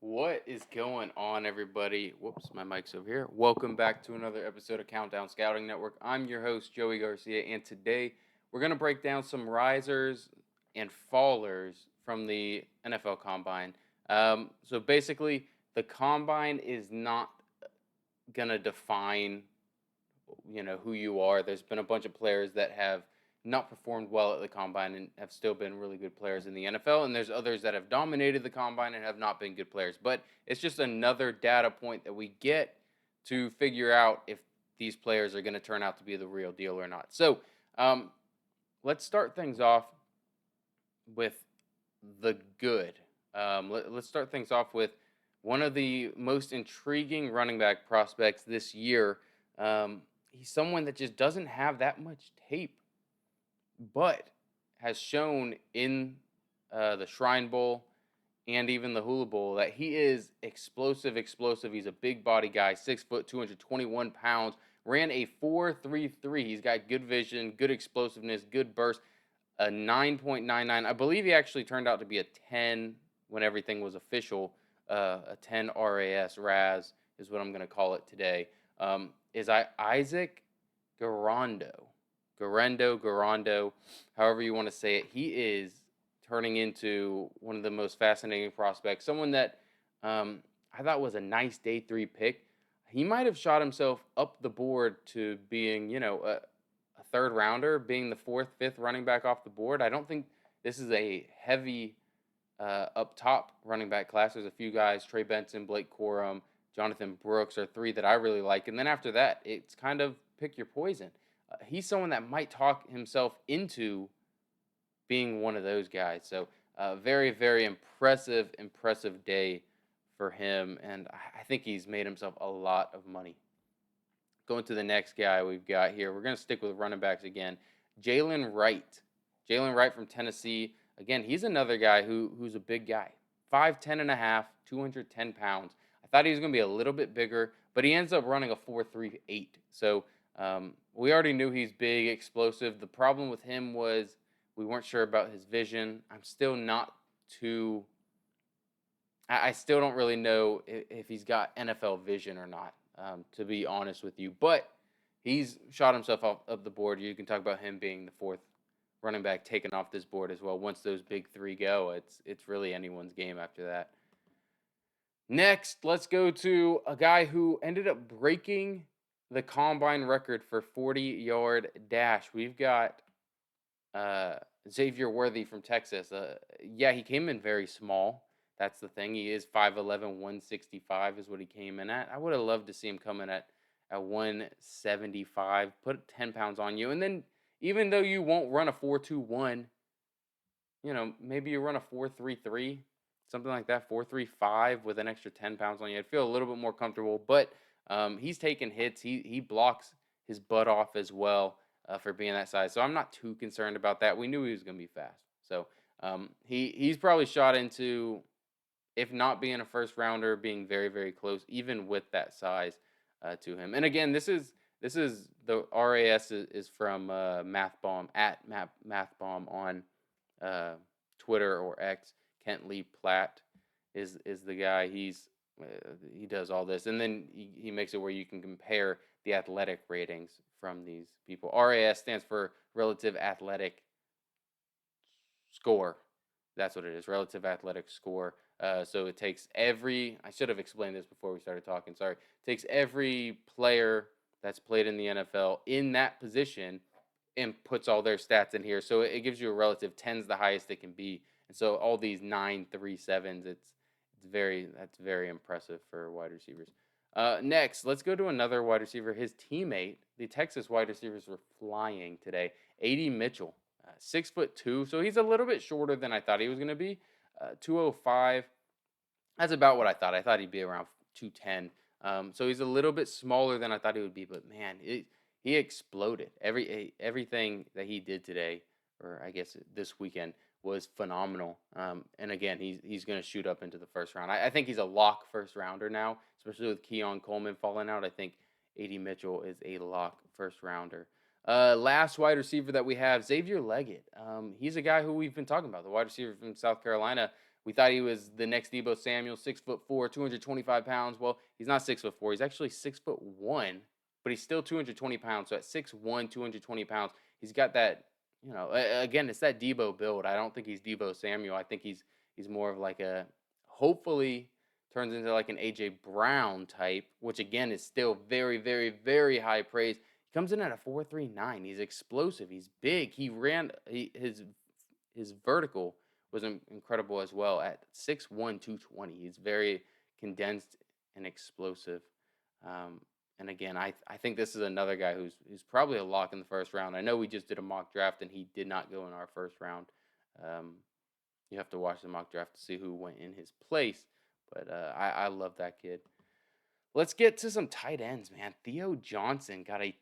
What is going on, everybody? Whoops, my mic's over here. Welcome back to another episode of Countdown Scouting Network. I'm your host, Joey Garcia, and today we're going to break down some risers and fallers from the NFL Combine. So basically, the Combine is not going to define who you are. There's been a bunch of players that have not performed well at the combine and have still been really good players in the NFL, and there's others that have dominated the combine and have not been good players. But it's just another data point that we get to figure out if these players are going to turn out to be the real deal or not. So um, let's start things off with the good. Let's start things off with one of the most intriguing running back prospects this year. He's someone that just doesn't have that much tape, but has shown in the Shrine Bowl and even the Hula Bowl that he is explosive. He's a big body guy, 6 foot, 221 pounds. Ran a 4.33. He's got good vision, good explosiveness, good burst. A 9.99. I believe he actually turned out to be a 10 when everything was official. A 10 RAS is what I'm going to call it today. Is Isaac Garando, however you want to say it. He is turning into one of the most fascinating prospects. Someone that I thought was a nice day 3 pick. He might have shot himself up the board to being, a third rounder, being the fourth, fifth running back off the board. I don't think this is a heavy up top running back class. There's a few guys, Trey Benson, Blake Corum, Jonathan Brooks are three that I really like. And then after that, it's kind of pick your poison. He's someone that might talk himself into being one of those guys. So very, very impressive day for him. And I think he's made himself a lot of money. Going to the next guy we've got here. We're going to stick with running backs again. Jalen Wright. Jalen Wright from Tennessee. Again, he's another guy who's a big guy. 5'10 and a half, 210 pounds. I thought he was going to be a little bit bigger, but he ends up running a 4.38. So we already knew he's big, explosive. The problem with him was we weren't sure about his vision. I'm still not too. I still don't really know if he's got NFL vision or not, to be honest with you. But he's shot himself off of the board. You can talk about him being the fourth running back taken off this board as well. Once those big three go, it's really anyone's game after that. Next, let's go to a guy who ended up breaking the combine record for 40-yard dash. We've got Xavier Worthy from Texas. Yeah, he came in very small. That's the thing. He is 5'11", 165 is what he came in at. I would have loved to see him come in at 175, put 10 pounds on you. And then even though you won't run a 4.21, maybe you run a 4.33, something like that, 4.35 with an extra 10 pounds on you. I'd feel a little bit more comfortable. But he's taking hits. He blocks his butt off as well for being that size. So I'm not too concerned about that. We knew he was going to be fast. So he's probably shot into, if not being a first rounder, being very, very close, even with that size to him. And again, this is the RAS is from MathBomb at MathBomb on Twitter or X. Kent Lee Platt is the guy. He does all this, and then he makes it where you can compare the athletic ratings from these people. RAS stands for Relative Athletic Score. That's what it is, Relative Athletic Score. So it takes I should have explained this before we started talking, sorry. It takes every player that's played in the NFL in that position and puts all their stats in here. So it gives you a relative. 10's the highest it can be. And so all these 9, 3, 7s, that's very impressive for wide receivers. Next, let's go to another wide receiver. His teammate, the Texas wide receivers were flying today. A.D. Mitchell, 6'2", so he's a little bit shorter than I thought he was going to be. 205. That's about what I thought. I thought he'd be around 210. So he's a little bit smaller than I thought he would be. But man, he exploded. Everything that he did today, or I guess this weekend, was phenomenal. And again, he's going to shoot up into the first round. I think he's a lock first rounder now, especially with Keon Coleman falling out. I think A.D. Mitchell is a lock first rounder. Last wide receiver that we have, Xavier Leggett. He's a guy who we've been talking about, the wide receiver from South Carolina. We thought he was the next Debo Samuel, 6'4", 225 pounds. Well, he's not 6'4". He's actually 6'1", but he's still 220 pounds. So at 6'1", 220 pounds, he's got that. Again, it's that Debo build. I don't think he's Debo Samuel. I think he's more of like a, hopefully turns into like an AJ Brown type, which again is still very, very, very high praise. He comes in at a 4.39. He's explosive. He's big. His vertical was incredible as well at 6'1", 220. He's very condensed and explosive. And again, I think this is another guy who's probably a lock in the first round. I know we just did a mock draft and he did not go in our first round. You have to watch the mock draft to see who went in his place. But I love that kid. Let's get to some tight ends, man. Theo Johnson got a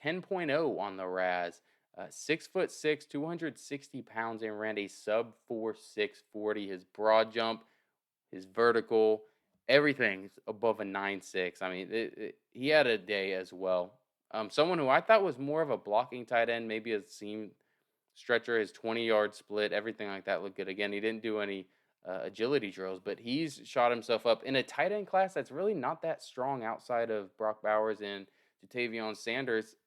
10.0 on the Raz. 6'6", 260 pounds, and ran a sub 4.6 40. His broad jump, his vertical, everything's above a 9.6. I mean, he had a day as well. Someone who I thought was more of a blocking tight end, maybe a seam stretcher, his 20-yard split, everything like that looked good. Again, he didn't do any agility drills, but he's shot himself up in a tight end class that's really not that strong outside of Brock Bowers and Jatavion Sanders.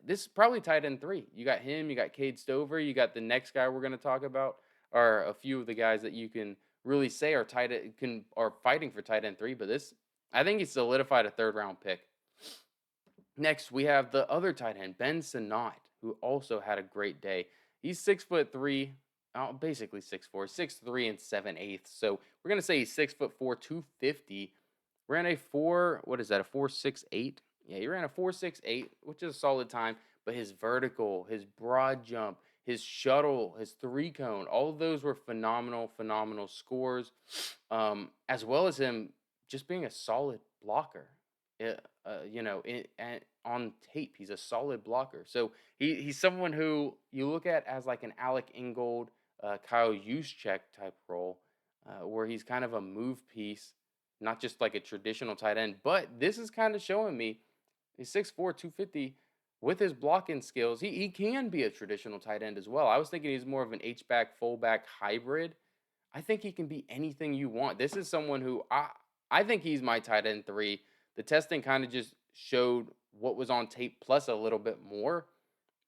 This is probably tight end 3. You got him, you got Cade Stover, you got the next guy we're going to talk about, are a few of the guys that you can really say are are fighting for tight end 3. But this, I think he's solidified a 3rd round pick. Next, we have the other tight end, Ben Sinnott, who also had a great day. He's 6'3", basically 6'4", 6'3" and 7/8. So we're gonna say he's 6'4", 250. Ran a 4.68? Yeah, he ran a 4.68, which is a solid time. But his vertical, his broad jump, his shuttle, his 3-cone, all of those were phenomenal scores. As well as him just being a solid blocker. On tape, he's a solid blocker. So he's someone who you look at as like an Alec Ingold, Kyle Juszczyk type role, where he's kind of a move piece, not just like a traditional tight end. But this is kind of showing me he's 6'4", 250. With his blocking skills, he can be a traditional tight end as well. I was thinking he's more of an H-back, fullback hybrid. I think he can be anything you want. This is someone who I think he's my tight end 3. The testing kind of just showed what was on tape plus a little bit more.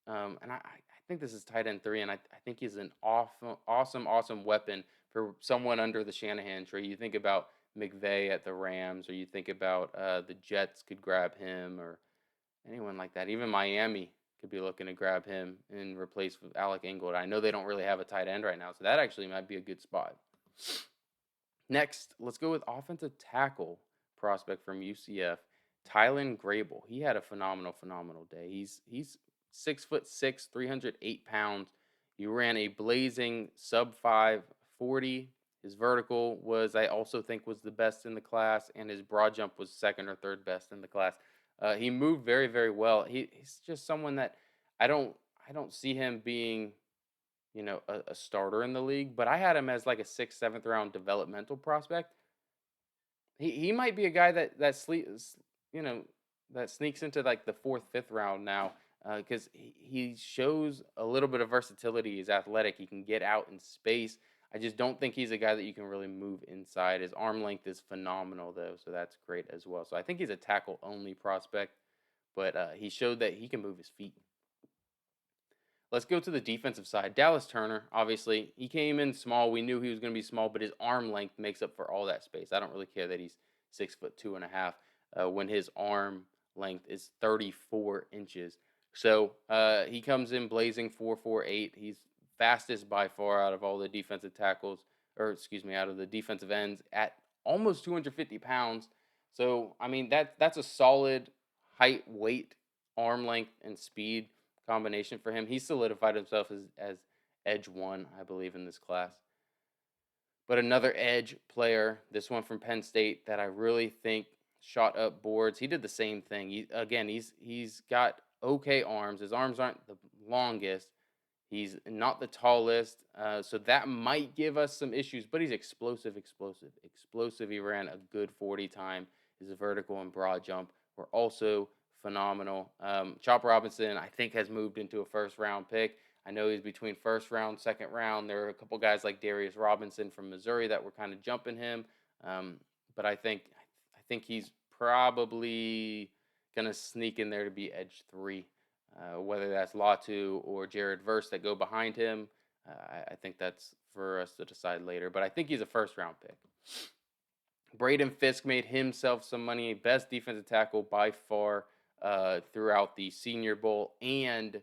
And I think this is tight end 3, and I think he's an awesome weapon for someone under the Shanahan tree. You think about McVay at the Rams, or you think about the Jets could grab him, or anyone like that. Even Miami could be looking to grab him and replace with Alec Ingold. I know they don't really have a tight end right now, so that actually might be a good spot. Next, let's go with offensive tackle prospect from UCF, Tylen Grable. He had a phenomenal day. He's 6'6", 308 pounds. He ran a blazing sub 5.40. His vertical was, I also think, was the best in the class, and his broad jump was 2nd or 3rd best in the class. He moved very, very well. He's just someone that I don't see him being, a starter in the league, but I had him as like a 6th, 7th round developmental prospect. He might be a guy that sneaks into like the 4th, 5th round now, because he shows a little bit of versatility. He's athletic. He can get out in space. I just don't think he's a guy that you can really move inside. His arm length is phenomenal, though, so that's great as well. So I think he's a tackle-only prospect, but he showed that he can move his feet. Let's go to the defensive side. Dallas Turner, obviously, he came in small. We knew he was going to be small, but his arm length makes up for all that space. I don't really care that he's 6'2.5" when his arm length is 34 inches. So he comes in blazing 4.48. He's fastest by far out of all the defensive tackles, out of the defensive ends at almost 250 pounds. So, I mean, that's a solid height, weight, arm length, and speed combination for him. He solidified himself as edge 1, I believe, in this class. But another edge player, this one from Penn State, that I really think shot up boards. He did the same thing. He's got okay arms. His arms aren't the longest. He's not the tallest, so that might give us some issues, but he's explosive. He ran a good 40 time. His vertical and broad jump were also phenomenal. Chop Robinson, I think, has moved into a 1st round pick. I know he's between first round, second round. There are a couple guys like Darius Robinson from Missouri that were kind of jumping him, um, but I think he's probably gonna sneak in there to be edge three, whether that's Latu or Jared Verse that go behind him. I think that's for us to decide later, but I think he's a first round pick. Braden Fisk made himself some money, best defensive tackle by far throughout the Senior Bowl and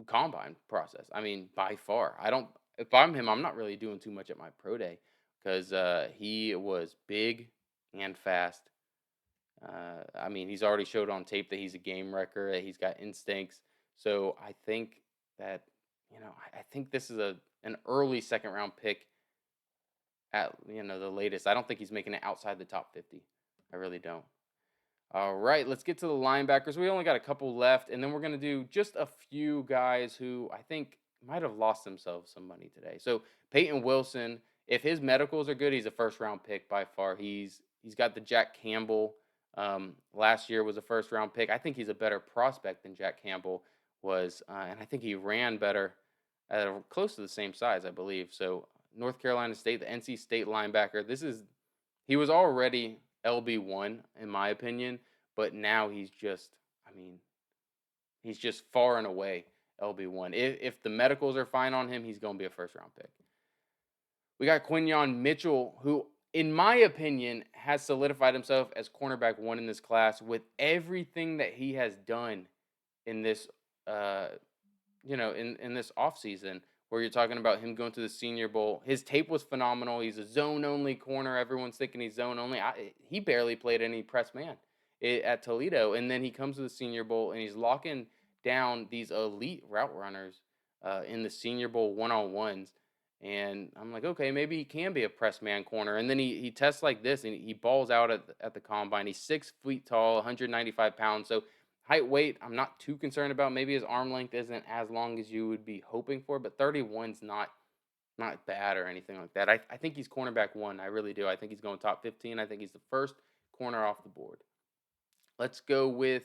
combine process. I mean, by far. I don't. If I'm him, I'm not really doing too much at my pro day because he was big and fast. I mean, he's already showed on tape that he's a game wrecker. That he's got instincts. So I think that I think this is an early second round pick at the latest. I don't think he's making it outside the top 50. I really don't. All right, let's get to the linebackers. We only got a couple left, and then we're going to do just a few guys who I think might have lost themselves some money today. So Peyton Wilson, if his medicals are good, he's a first round pick by far. He's got the Jack Campbell. Last year was a first round pick. I think he's a better prospect than Jack Campbell was, and I think he ran better at close to the same size, I believe. So North Carolina State, the NC State linebacker. He was already LB1 in my opinion, but now he's just far and away LB1. If the medicals are fine on him, he's going to be a first round pick. We got Quinyon Mitchell, who in my opinion has solidified himself as cornerback 1 in this class with everything that he has done in this in this offseason, where you're talking about him going to the Senior Bowl. His tape was phenomenal. He's a zone-only corner. Everyone's thinking he's zone-only. He barely played any press man at Toledo, and then he comes to the Senior Bowl, and he's locking down these elite route runners in the Senior Bowl one-on-ones. And I'm like, okay, maybe he can be a press man corner. And then he tests like this, and he balls out at the combine. He's 6 feet tall, 195 pounds. So height, weight, I'm not too concerned about. Maybe his arm length isn't as long as you would be hoping for, but 31's not bad or anything like that. I think he's cornerback 1. I really do. I think he's going top 15. I think he's the first corner off the board. Let's go with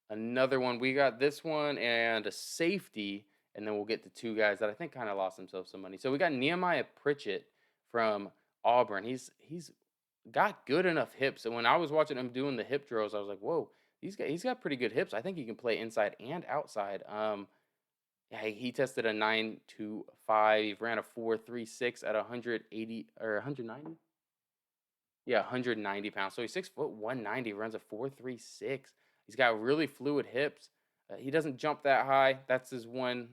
another one. We got this one and a safety, and then we'll get to two guys that I think kind of lost themselves some money. So we got Nehemiah Pritchett from Auburn. He's got good enough hips, and when I was watching him doing the hip drills, I was like, whoa. He's got pretty good hips. I think he can play inside and outside. Yeah, he tested a 9.25. He ran a 4.36 at 180 or 190. Yeah, 190 pounds. So he's 6 foot 190. Runs a 4.36. He's got really fluid hips. He doesn't jump that high. That's his one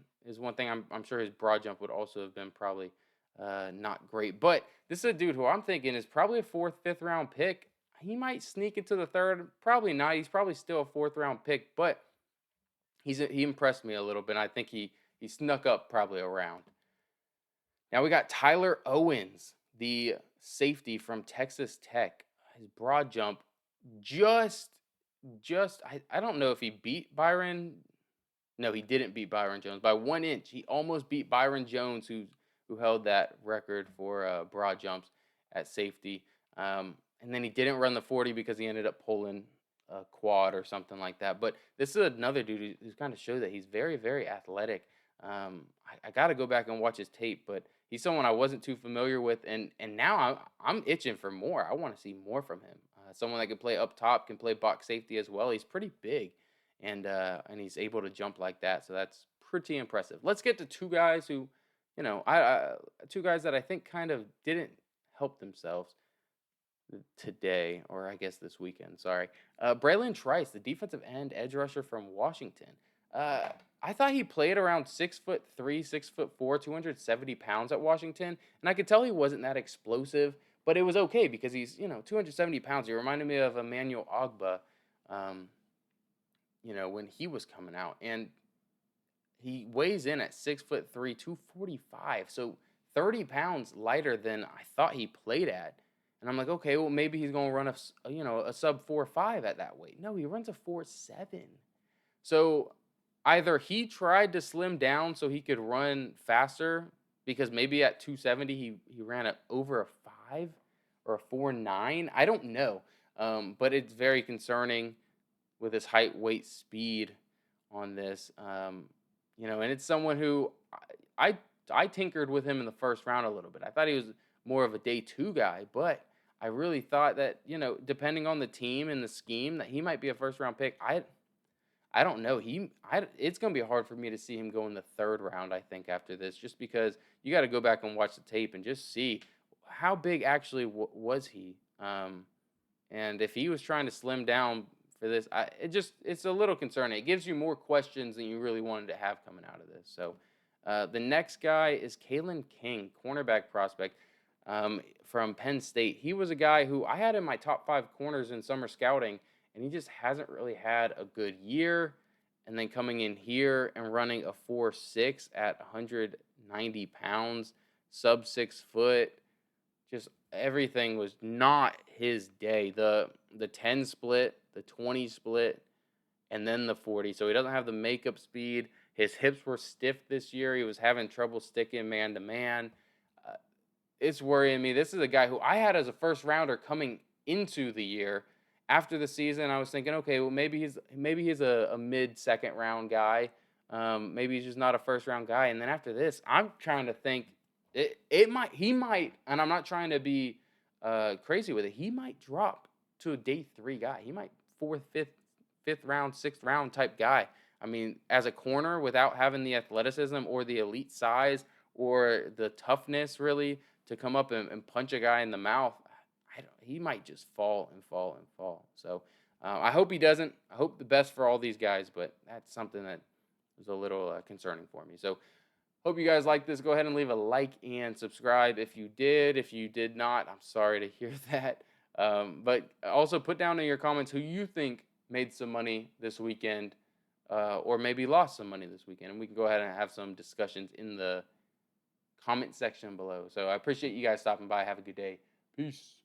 thing. I'm sure his broad jump would also have been probably not great. But this is a dude who I'm thinking is probably a 4th, 5th round pick. He might sneak into the 3rd. Probably not. He's probably still a 4th round pick, but he impressed me a little bit. I think he snuck up probably a round. Now we got Tyler Owens, the safety from Texas Tech. His broad jump just I don't know if he beat Byron. No, he didn't beat Byron Jones by 1 inch. He almost beat Byron Jones, who held that record for broad jumps at safety. And then he didn't run the 40 because he ended up pulling a quad or something like that. But this is another dude who's kind of showed that he's very, very athletic. I got to go back and watch his tape, but he's someone I wasn't too familiar with, and now I'm itching for more. I want to see more from him. Someone that can play up top, can play box safety as well. He's pretty big, and he's able to jump like that, so that's pretty impressive. Let's get to two guys who, two guys that I think kind of didn't help themselves today, or I guess this weekend. Sorry, Braylon Trice, the defensive end edge rusher from Washington. I thought he played around 6'3", 6'4", 270 pounds at Washington, and I could tell he wasn't that explosive, but it was okay because he's 270 pounds. He reminded me of Emmanuel Ogba, when he was coming out, and he weighs in at 6'3", 245, so 30 pounds lighter than I thought he played at. And I'm like, okay, well, maybe he's going to run a sub 4.5 at that weight. No, he runs a 4.7. So either he tried to slim down so he could run faster, because maybe at 270 he ran it over a 5 or a 4.9. I don't know. But it's very concerning with his height, weight, speed on this. and it's someone who I I tinkered with him in the first round a little bit. I thought he was more of a day two guy, but I really thought that, depending on the team and the scheme, that he might be a first round pick. I don't know. It's going to be hard for me to see him go in the third round, I think, after this, just because you got to go back and watch the tape and just see how big actually was he. And if he was trying to slim down for this, it's a little concerning. It gives you more questions than you really wanted to have coming out of this. So the next guy is Kalen King, cornerback prospect from Penn State. He was a guy who I had in my top 5 corners in summer scouting, and he just hasn't really had a good year. And then coming in here and running a 4.6 at 190 pounds, sub 6 foot, just everything was not his day. The 10 split, the 20 split, and then the 40. So he doesn't have the makeup speed. His hips were stiff this year. He was having trouble sticking man to man. It's worrying me. This is a guy who I had as a first rounder coming into the year. After the season, I was thinking, okay, well maybe he's a mid second round guy. Maybe he's just not a first round guy. And then after this, I'm trying to think he might, and I'm not trying to be crazy with it. He might drop to a day 3 guy. He might fourth, fifth round, sixth round type guy. I mean, as a corner without having the athleticism or the elite size or the toughness really to come up and punch a guy in the mouth, he might just fall and fall and fall. So I hope he doesn't. I hope the best for all these guys, but that's something that was a little concerning for me. So hope you guys like this. Go ahead and leave a like and subscribe if you did. If you did not, I'm sorry to hear that. But also put down in your comments who you think made some money this weekend or maybe lost some money this weekend. And we can go ahead and have some discussions in the comment section below. So I appreciate you guys stopping by. Have a good day. Peace.